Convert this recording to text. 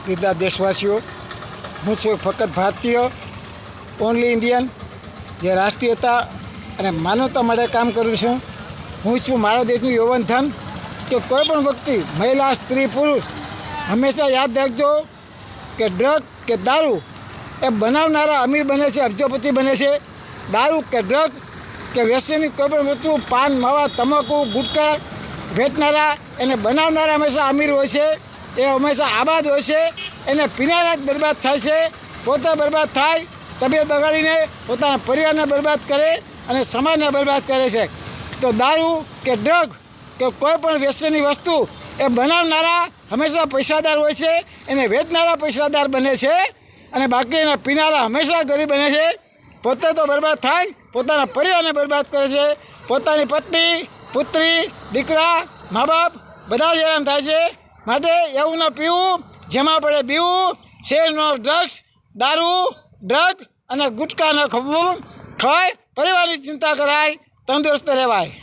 ગીતા દેશવાસીઓ, હું છું ફક્ત ભારતીય, ઓનલી ઇન્ડિયન, જે રાષ્ટ્રીયતા અને માનવતા માટે કામ કરું છું. હું છું મારા દેશનું યૌવન ધન કે કોઈ પણ વ્યક્તિ, મહિલા, સ્ત્રી, પુરુષ, હંમેશા યાદ રાખજો કે ડ્રગ કે દારૂ એ બનાવનારા અમીર બને છે, અબજોપતિ બને છે. દારૂ કે ડ્રગ કે વ્યસનની કોઈ પણ વસ્તુ, પાન, માવા, તમાકુ, ગુટકા વેચનારા એને બનાવનારા હંમેશા અમીર હોય છે, એ હંમેશા આબાદ હોય છે. એને પીનારા જ બરબાદ થાય છે, પોતે બરબાદ થાય, તબિયત બગાડીને પોતાના પરિવારને બરબાદ કરે અને સમાજને બરબાદ કરે છે. તો દારૂ કે ડ્રગ કે કોઈ પણ વ્યસનની વસ્તુ એ બનાવનારા હંમેશા પૈસાદાર હોય છે, એને વેચનારા પૈસાદાર બને છે અને બાકી એના પીનારા હંમેશા ગરીબ બને છે. પોતે તો બરબાદ થાય, પોતાના પરિવારને બરબાદ કરે છે, પોતાની પત્ની, પુત્રી, દીકરા, મા બાપ બધા જ હેરાન થાય છે. માટે એવું ન પીવું, જેમાં પડે પીવું. શેરનો ડ્રગ્સ, દારૂ, ડ્રગ અને ગુટકા ન ખવાય. પરિવારની ચિંતા કરાય, તંદુરસ્ત રહેવાય.